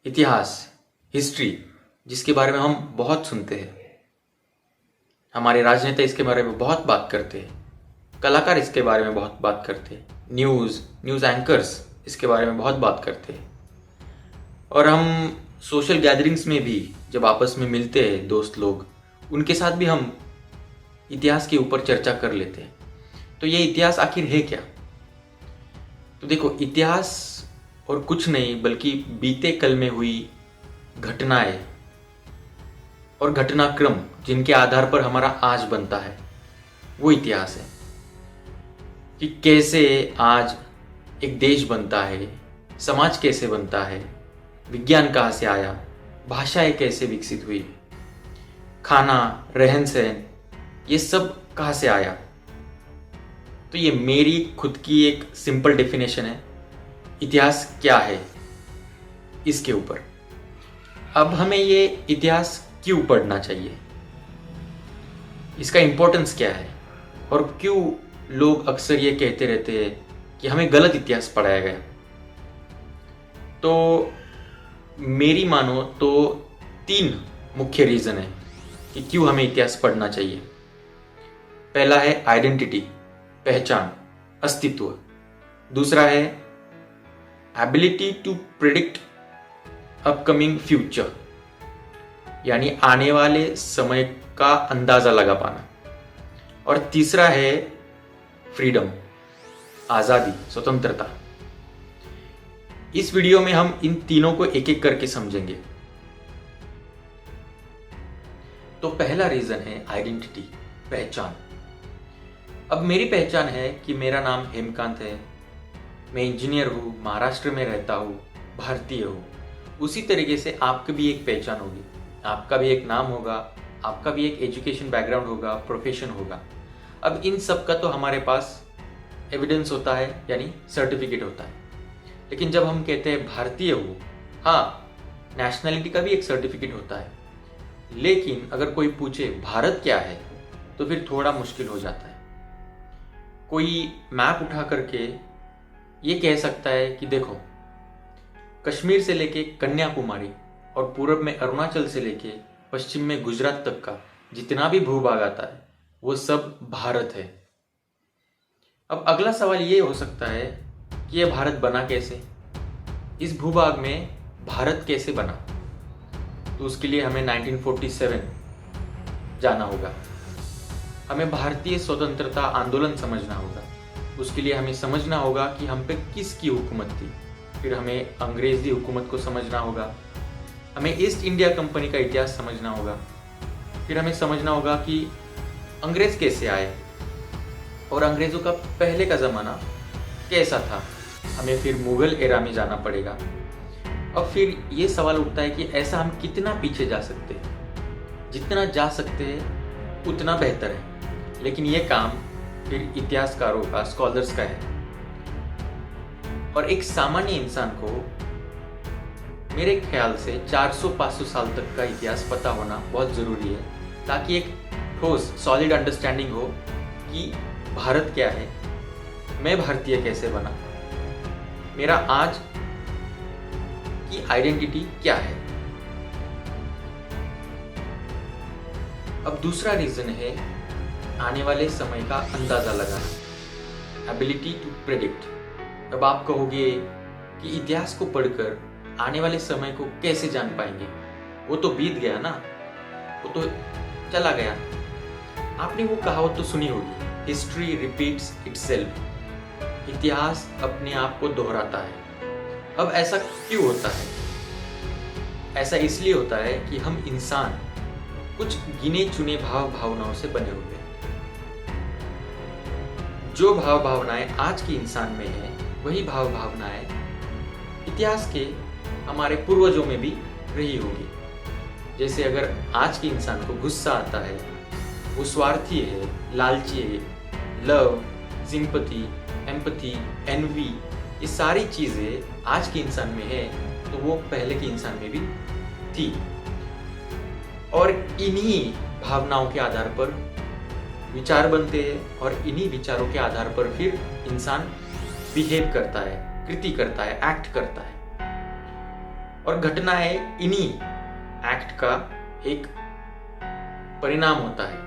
इतिहास, हिस्ट्री, जिसके बारे में हम बहुत सुनते हैं। हमारे राजनेता इसके बारे में बहुत बात करते हैं, कलाकार इसके बारे में बहुत बात करते हैं, न्यूज़ एंकर्स इसके बारे में बहुत बात करते हैं। और हम सोशल गैदरिंग्स में भी जब आपस में मिलते हैं दोस्त लोग, उनके साथ भी हम इतिहास के ऊपर चर्चा कर लेते हैं। तो ये इतिहास आखिर है क्या? तो देखो, इतिहास और कुछ नहीं बल्कि बीते कल में हुई घटनाएं और घटनाक्रम जिनके आधार पर हमारा आज बनता है, वो इतिहास है। कि कैसे आज एक देश बनता है, समाज कैसे बनता है, विज्ञान कहाँ से आया, भाषाएं कैसे विकसित हुई, खाना, रहन सहन, ये सब कहाँ से आया। तो ये मेरी खुद की एक सिंपल डेफिनेशन है इतिहास क्या है इसके ऊपर। अब हमें ये इतिहास क्यों पढ़ना चाहिए, इसका इंपॉर्टेंस क्या है, और क्यों लोग अक्सर ये कहते रहते हैं कि हमें गलत इतिहास पढ़ाया गया। तो मेरी मानो तो 3 मुख्य रीज़न है कि क्यों हमें इतिहास पढ़ना चाहिए। पहला है आइडेंटिटी, पहचान, अस्तित्व। दूसरा है ability to predict upcoming future, यानी आने वाले समय का अंदाजा लगा पाना। और तीसरा है फ्रीडम, आज़ादी, स्वतंत्रता। इस वीडियो में हम इन तीनों को एक एक करके समझेंगे। तो पहला रीजन है आइडेंटिटी, पहचान। अब मेरी पहचान है कि मेरा नाम हेमकांत है, मैं इंजीनियर हूँ, महाराष्ट्र में रहता हूँ, भारतीय हूँ। उसी तरीके से आपकी भी एक पहचान होगी, आपका भी एक नाम होगा, आपका भी एक एजुकेशन बैकग्राउंड होगा, प्रोफेशन होगा। अब इन सब का तो हमारे पास एविडेंस होता है, यानी सर्टिफिकेट होता है। लेकिन जब हम कहते हैं भारतीय हो, हाँ, नेशनैलिटी का भी एक सर्टिफिकेट होता है। लेकिन अगर कोई पूछे भारत क्या है, तो फिर थोड़ा मुश्किल हो जाता है। कोई मैप उठा करके ये कह सकता है कि देखो, कश्मीर से लेके कन्याकुमारी और पूर्व में अरुणाचल से लेके पश्चिम में गुजरात तक का जितना भी भूभाग आता है, वो सब भारत है। अब अगला सवाल ये हो सकता है कि ये भारत बना कैसे, इस भूभाग में भारत कैसे बना। तो उसके लिए हमें 1947 जाना होगा, हमें भारतीय स्वतंत्रता आंदोलन समझना होगा। उसके लिए हमें समझना होगा कि हम पे किसकी हुकूमत थी। फिर हमें अंग्रेजी हुकूमत को समझना होगा, हमें ईस्ट इंडिया कंपनी का इतिहास समझना होगा। फिर हमें समझना होगा कि अंग्रेज कैसे आए और अंग्रेज़ों का पहले का ज़माना कैसा था। हमें फिर मुग़ल एरा में जाना पड़ेगा। और फिर ये सवाल उठता है कि ऐसा हम कितना पीछे जा सकते हैं। जितना जा सकते हैं उतना बेहतर है, लेकिन ये काम फिर इतिहासकारों का, स्कॉलर्स का है। और एक सामान्य इंसान को मेरे ख्याल से 400-500 साल तक का इतिहास पता होना बहुत ज़रूरी है, ताकि एक ठोस, सॉलिड अंडरस्टैंडिंग हो कि भारत क्या है, मैं भारतीय कैसे बना, मेरा आज की आइडेंटिटी क्या है। अब दूसरा रीजन है आने वाले समय का अंदाजा लगाना, एबिलिटी टू प्रेडिक्ट। अब आप कहोगे कि इतिहास को पढ़कर आने वाले समय को कैसे जान पाएंगे, वो तो बीत गया ना, वो तो चला गया। आपने वो कहावत तो सुनी होगी, हिस्ट्री रिपीट्स इटसेल्फ, इतिहास अपने आप को दोहराता है। अब ऐसा क्यों होता है? ऐसा इसलिए होता है कि हम इंसान कुछ गिने चुने भाव भावनाओं से बने हुए हैं। जो भाव भावनाएं आज के इंसान में है, वही भाव भावनाएं इतिहास के हमारे पूर्वजों में भी रही होगी। जैसे अगर आज के इंसान को गुस्सा आता है, वो स्वार्थी है, लालची है, लव, सिंपैथी, एम्पैथी, एनवी, ये सारी चीज़ें आज के इंसान में है, तो वो पहले के इंसान में भी थी। और इन्हीं भावनाओं के आधार पर विचार बनते हैं, और इन्हीं विचारों के आधार पर फिर इंसान बिहेव करता है, कृति करता है, एक्ट करता है। और घटनाएं इन्हीं एक्ट का एक परिणाम होता है।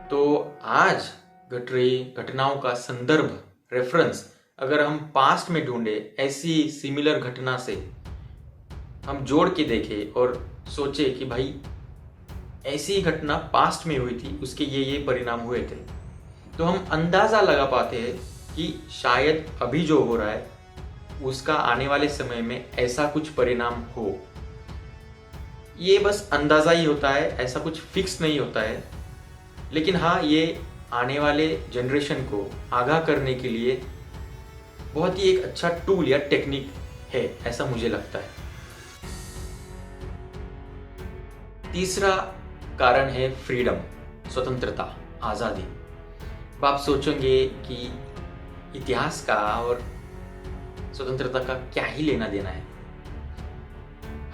तो आज घट रही घटनाओं का संदर्भ, रेफरेंस अगर हम पास्ट में ढूंढे, ऐसी सिमिलर घटना से हम जोड़ के देखें और सोचे कि भाई ऐसी घटना पास्ट में हुई थी, उसके ये परिणाम हुए थे, तो हम अंदाजा लगा पाते हैं कि शायद अभी जो हो रहा है उसका आने वाले समय में ऐसा कुछ परिणाम हो। ये बस अंदाजा ही होता है, ऐसा कुछ फिक्स नहीं होता है, लेकिन हाँ, ये आने वाले जनरेशन को आगाह करने के लिए बहुत ही एक अच्छा टूल या टेक्निक है, ऐसा मुझे लगता है। तीसरा कारण है फ्रीडम, स्वतंत्रता, आज़ादी। अब आप सोचेंगे कि इतिहास का और स्वतंत्रता का क्या ही लेना देना है।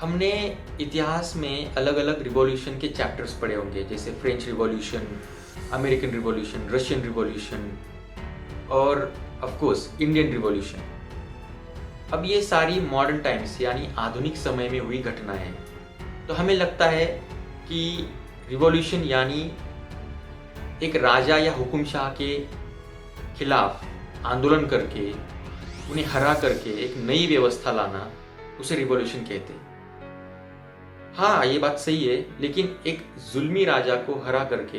हमने इतिहास में अलग अलग रिवॉल्यूशन के चैप्टर्स पढ़े होंगे, जैसे French revolution, American revolution, Russian revolution और ऑफ कोर्स इंडियन रिवॉल्यूशन। अब ये सारी मॉडर्न टाइम्स यानी आधुनिक समय में हुई घटनाएं हैं। तो हमें लगता है कि रिवॉल्यूशन यानी एक राजा या हुकुमशाह के खिलाफ आंदोलन करके, उन्हें हरा करके एक नई व्यवस्था लाना, उसे रिवॉल्यूशन कहते हैं। हाँ, ये बात सही है, लेकिन एक जुल्मी राजा को हरा करके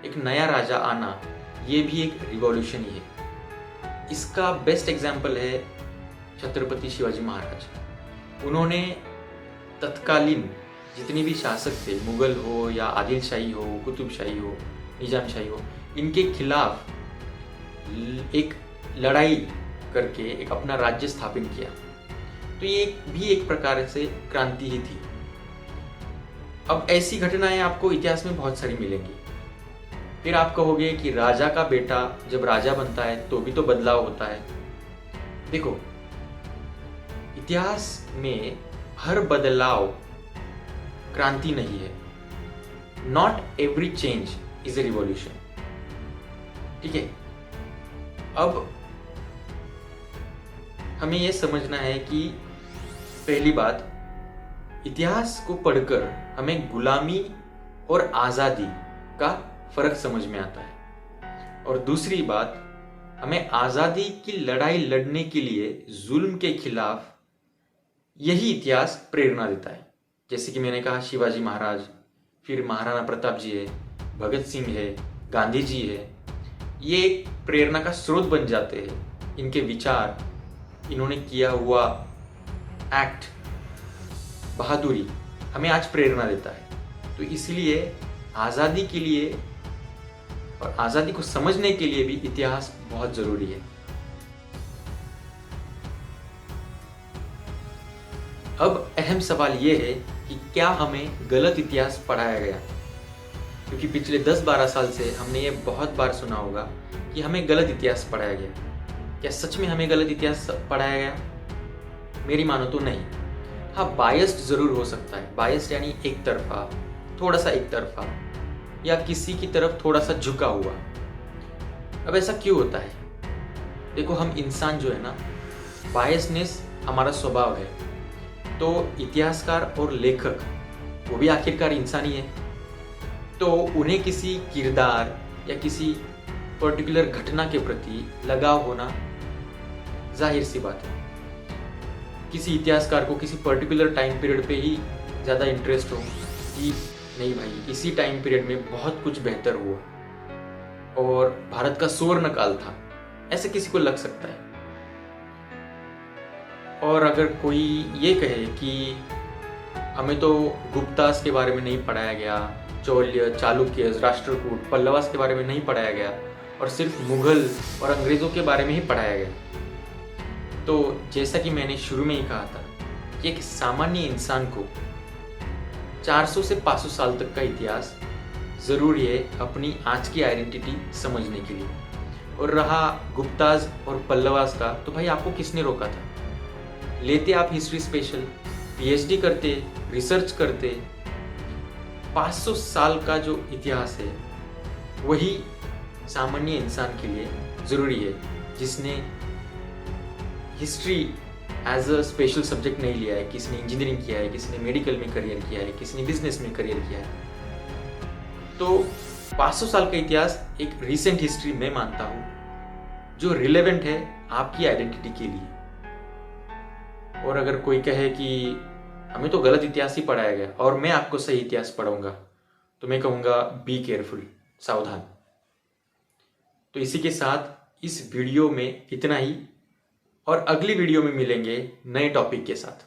एक नया राजा आना, ये भी एक रिवॉल्यूशन ही है। इसका बेस्ट एग्जाम्पल है छत्रपति शिवाजी महाराज। उन्होंने तत्कालीन जितने भी शासक थे, मुगल हो या आदिल शाही हो, कुतुब शाही हो, निजाम शाही हो, इनके खिलाफ एक लड़ाई करके एक अपना राज्य स्थापित किया। तो ये भी एक प्रकार से क्रांति ही थी। अब ऐसी घटनाएं आपको इतिहास में बहुत सारी मिलेंगी। फिर आप कहोगे कि राजा का बेटा जब राजा बनता है तो भी तो बदलाव होता है। देखो, इतिहास में हर बदलाव क्रांति नहीं है। Not every change is a revolution. ठीक है, अब हमें यह समझना है कि पहली बात, इतिहास को पढ़कर हमें गुलामी और आज़ादी का फर्क समझ में आता है। और दूसरी बात, हमें आज़ादी की लड़ाई लड़ने के लिए जुल्म के खिलाफ यही इतिहास प्रेरणा देता है। जैसे कि मैंने कहा, शिवाजी महाराज, फिर महाराणा प्रताप जी है, भगत सिंह है, गांधी जी है, ये एक प्रेरणा का स्रोत बन जाते हैं। इनके विचार, इन्होंने किया हुआ एक्ट, बहादुरी हमें आज प्रेरणा देता है। तो इसलिए आज़ादी के लिए और आज़ादी को समझने के लिए भी इतिहास बहुत जरूरी है। अब अहम सवाल यह है कि क्या हमें गलत इतिहास पढ़ाया गया? क्योंकि पिछले 10-12 साल से हमने ये बहुत बार सुना होगा कि हमें गलत इतिहास पढ़ाया गया। क्या सच में हमें गलत इतिहास पढ़ाया गया? मेरी मानो तो नहीं। हाँ, बायस्ड जरूर हो सकता है। बायस्ड यानी एक तरफा, थोड़ा सा एक तरफा, या किसी की तरफ थोड़ा सा झुका हुआ। अब ऐसा क्यों होता है? देखो, हम इंसान जो है ना, बायसनेस हमारा स्वभाव है। तो इतिहासकार और लेखक वो भी आखिरकार इंसान ही है। तो उन्हें किसी किरदार या किसी पर्टिकुलर घटना के प्रति लगाव होना जाहिर सी बात है। किसी इतिहासकार को किसी पर्टिकुलर टाइम पीरियड पे ही ज़्यादा इंटरेस्ट हो कि नहीं भाई, इसी टाइम पीरियड में बहुत कुछ बेहतर हुआ और भारत का स्वर्ण काल था, ऐसे किसी को लग सकता है। और अगर कोई ये कहे कि हमें तो गुप्तास के बारे में नहीं पढ़ाया गया, चौल्य, चालुक्य, राष्ट्रकूट, पल्लवास के बारे में नहीं पढ़ाया गया और सिर्फ मुगल और अंग्रेज़ों के बारे में ही पढ़ाया गया, तो जैसा कि मैंने शुरू में ही कहा था कि एक सामान्य इंसान को 400 से 500 साल तक का इतिहास ज़रूरी है अपनी आज की आइडेंटिटी समझने के लिए। और रहा गुप्ताज और पल्लवास का, तो भाई आपको किसने रोका था? लेते आप हिस्ट्री स्पेशल, पीएचडी करते, रिसर्च करते। 500 साल का जो इतिहास है वही सामान्य इंसान के लिए ज़रूरी है, जिसने history as a special subject नहीं लिया है। किसी ने इंजीनियरिंग किया है, किसी ने मेडिकल में करियर किया है, किसी ने बिजनेस में करियर किया है। तो 500 साल का इतिहास एक रिसेंट हिस्ट्री मैं मानता हूँ जो रिलेवेंट है आपकी आइडेंटिटी के लिए। और अगर कोई कहे कि हमें तो गलत इतिहास ही पढ़ाया गया और मैं आपको सही इतिहास पढ़ाऊंगा, तो मैं कहूँगा बी केयरफुल, सावधान। तो इसी के साथ इस वीडियो में इतना ही, और अगली वीडियो में मिलेंगे नए टॉपिक के साथ।